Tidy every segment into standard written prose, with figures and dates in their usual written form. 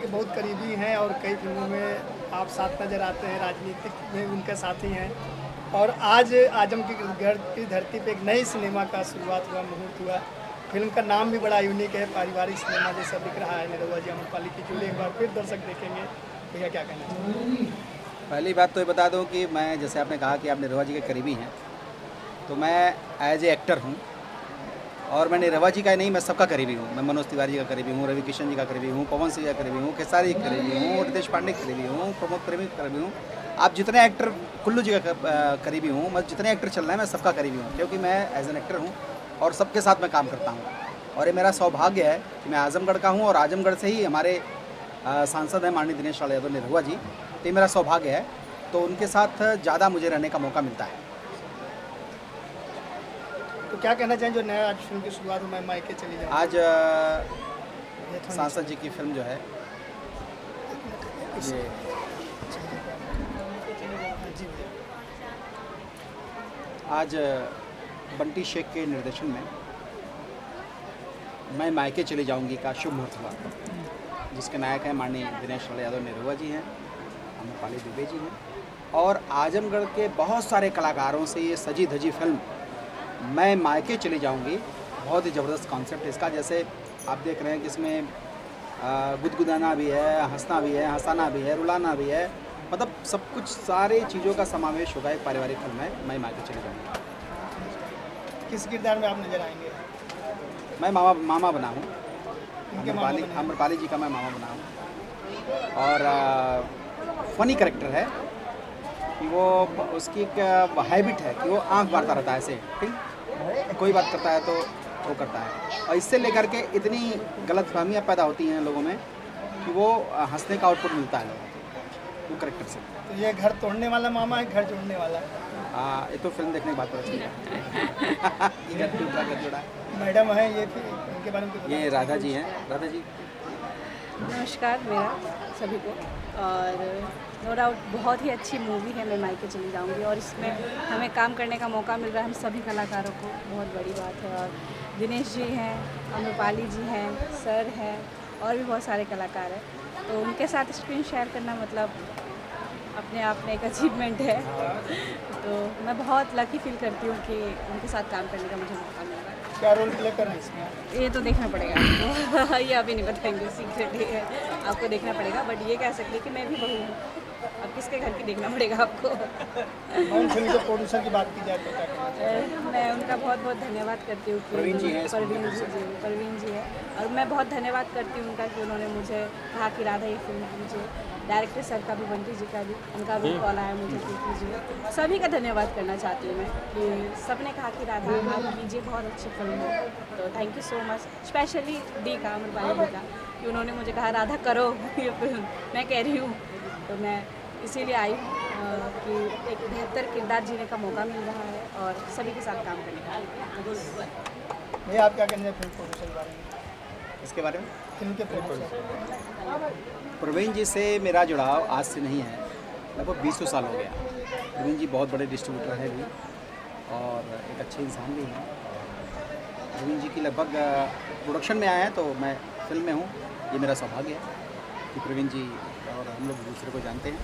बहुत करीबी हैं और कई फिल्मों में आप साथ नज़र आते हैं, राजनीतिक में उनके साथी हैं। और आज आजम की गढ़ की धरती पे एक नई सिनेमा का शुरुआत हुआ, मुहूर्त हुआ। फिल्म का नाम भी बड़ा यूनिक है, पारिवारिक सिनेमा जैसा दिख रहा है। निरहुआ जी आम्रपाली की जोड़ी एक बार फिर दर्शक देखेंगे, भैया क्या कहना चाहिए? पहली बात तो ये बता दूं कि मैं, जैसे आपने कहा कि आप निरहुआ जी के करीबी हैं, तो मैं एज ए एक्टर हूं और मैं निरहुआ जी का ही नहीं, मैं सबका करीबी हूं। मैं मनोज तिवारी जी का करीबी हूं, रवि किशन जी का करीबी हूं, पवन सिंह का करीबी हूं, खेसारी का करीबी हूं, रितेश पांडे का करीबी हूं, प्रमोद प्रेमी का करीबी हूं। आप जितने एक्टर, कुल्लू जी का करीबी हूं, मैं जितने एक्टर चल रहे हैं मैं सबका करीबी हूँ, क्योंकि मैं एज एन एक्टर हूँ और सबके साथ मैं काम करता हूँ। और ये मेरा सौभाग्य है कि मैं आजमगढ़ का हूँ और आजमगढ़ से ही हमारे सांसद हैं माननीय दिनेश लाल यादव निरहुआ जी, तो ये मेरा सौभाग्य है, तो उनके साथ ज़्यादा मुझे रहने का मौका मिलता है। तो क्या कहना चाहें जो नया आज फिल्म की शुरुआत हुई, मैं मायके चली जाऊँ? आज सांसद जी की फिल्म जो है ये आज बंटी शेख के निर्देशन में मैं मायके चली जाऊंगी का शुभ मुहूर्त हुआ, जिसके नायक हैं माननीय दिनेश लाल यादव निरहुआ जी हैं, आम्रपाली दुबे जी हैं और आजमगढ़ के बहुत सारे कलाकारों से ये सजी धजी फिल्म मैं मायके चली जाऊंगी। बहुत ही ज़बरदस्त कॉन्सेप्ट है इसका। जैसे आप देख रहे हैं कि इसमें गुदगुदाना भी है, हंसना भी है, हंसाना भी है, रुलाना भी है, मतलब सब कुछ सारे चीज़ों का समावेश होगा। एक पारिवारिक फिल्म है, मैं मायके चली जाऊंगी। किस किरदार में आप नजर आएंगे? मैं मामा बना हूँ, उनके मामा बने हैं। आम्रपाली जी का मैं मामा बना हूँ और फनी करेक्टर है कि वो, उसकी एक हैबिट है कि वो आंख मारता रहता है ऐसे, ठीक, कोई बात करता है तो वो करता है, और इससे लेकर के इतनी गलतफहमियाँ पैदा होती हैं लोगों में कि वो हंसने का आउटपुट मिलता है लोगों को वो करेक्टर से। तो ये घर तोड़ने वाला मामा है, घर जोड़ने वाला? ये तो फिल्म देखने के बाद पता चलेगा। मैडम है ये, फिर इनके बारे में कुछ ये राधा जी हैं। राधा जी नमस्कार मेरा सभी को। और नो डाउट बहुत ही अच्छी मूवी है, मैं मायके चली जाऊंगी, और इसमें हमें काम करने का मौका मिल रहा है हम सभी कलाकारों को, बहुत बड़ी बात है। और दिनेश जी हैं, आम्रपाली जी हैं, सर हैं और भी बहुत सारे कलाकार हैं, तो उनके साथ स्क्रीन शेयर करना मतलब अपने आप में एक अचीवमेंट है। तो मैं बहुत लकी फील करती हूँ कि उनके साथ काम करने का मुझे मौका मिल रहा है। क्या रोल प्ले कर रहे हैं इसमें? ये तो देखना पड़ेगा आपको। ये अभी नहीं बताएंगे, सीक्रेट ही है, आपको देखना पड़ेगा। बट ये कह सकते हैं कि मैं भी बहू हूँ, अब किसके घर की देखना पड़ेगा आपको। उन फिल्म के प्रोड्यूसर की बात की जाए तो क्या कहना चाहिए? मैं उनका बहुत बहुत धन्यवाद करती हूँ कि प्रवीण जी हैं, प्रवीण जी है, और मैं बहुत धन्यवाद करती हूँ उनका कि उन्होंने मुझे कहा कि राधा ये फिल्म कीजिए। डायरेक्टर सर का भी, बंटी जी का भी, उनका भी कॉल आया मुझे कि कीजिए। सभी का धन्यवाद करना चाहती हूँ मैं कि सबने कहा कि राधा आप कीजिए, बहुत अच्छी फिल्म है। तो thank you so much, specially D का, आम्रपाली डी का, कि उन्होंने मुझे कहा राधा करो ये फिल्म, मैं कह रही हूँ। तो मैं इसीलिए आई हूँ कि एक बेहतर किरदार जीने का मौका मिल रहा है और सभी के साथ काम करने का। भैया आप क्या कहना हैं फिल्म प्रोड्यूसर के बारे में? इसके बारे में, फिल्म के प्रोड्यूसर प्रवीण जी से मेरा जुड़ाव आज से नहीं है, लगभग 20 साल हो गया। प्रवीण जी बहुत बड़े डिस्ट्रीब्यूटर हैं भी और एक अच्छे इंसान भी हैं। प्रवीण जी की लगभग प्रोडक्शन में आए हैं, तो मैं फिल्म में हूँ, ये मेरा सौभाग्य है कि प्रवीण जी और हम लोग दूसरे को जानते हैं।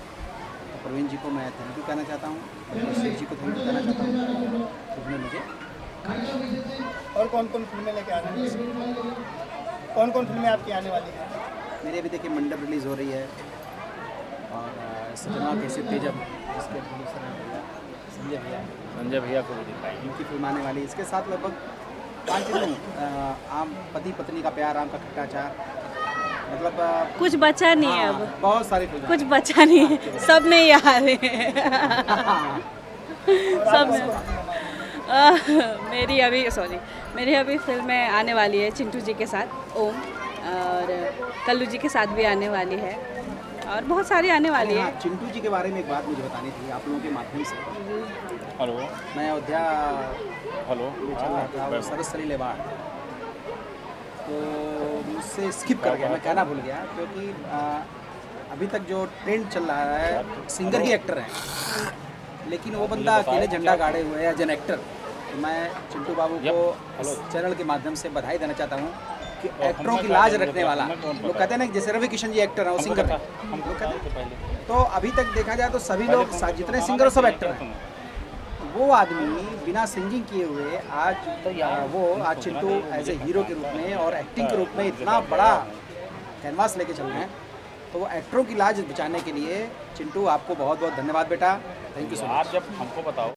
तो प्रवीण जी को मैं थैंक यू कहना चाहता हूँ, शेख जी को थैंक यू कहना चाहता हूँ, उन्होंने मुझे। और कौन कौन फिल्में लेके आ रहे हैं? कौन कौन फिल्में आपकी आने वाली हैं? मेरी अभी देखिए मंडप रिलीज़ हो रही है और सजना कैसे तेजब, इसके प्रोड्यूसर हैं संजय भैया को भी दिखाएंगे, उनकी फिल्म आने वाली है। इसके साथ लगभग 5 फिल्म, आम पति पत्नी का प्यार, आम का खट्टा अचार, मतलब कुछ बचा नहीं है अब, बहुत सारी फिल्म, कुछ बचा नहीं है, सब में ही आ रहे हैं। सब में मेरी अभी फिल्में आने वाली है चिंटू जी के साथ, ओम, और कल्लू जी के साथ भी आने वाली है, और बहुत सारी आने वाली है। चिंटू जी के बारे में एक बात मुझे बतानी थी आप लोगों के माध्यम से। हेलो, मैं अयोध्या हेलो, चल रहा था, वो सरसरी लेवाड़, तो मुझसे स्किप कर गया, मैं कहना भूल गया, क्योंकि अभी तक जो ट्रेंड चल रहा है सिंगर ही एक्टर हैं, लेकिन वो बंदा अकेले झंडा गाड़े हुए है एज एन एक्टर। तो मैं चिंटू बाबू को इस चैनल के माध्यम से बधाई देना चाहता हूँ एक्टरों की लाज रखने वाला, लोग कहते हैं ना कि जैसे रवि किशन जी एक्टर हैं और सिंगर हैं, हमको लोग कहते हैं। पहले तो अभी तक देखा जाए तो सभी लोग जितने सिंगर सब एक्टर हैं। वो आदमी बिना सिंगिंग किए हुए आज वो आज चिंटू एज ए हीरो के रूप में और एक्टिंग के रूप में इतना बड़ा कैनवास लेके चल रहे हैं। तो वो एक्टरों की लाज बचाने के लिए चिंटू आपको बहुत बहुत धन्यवाद बेटा, थैंक यू सो मच। आप जब हमको बताओ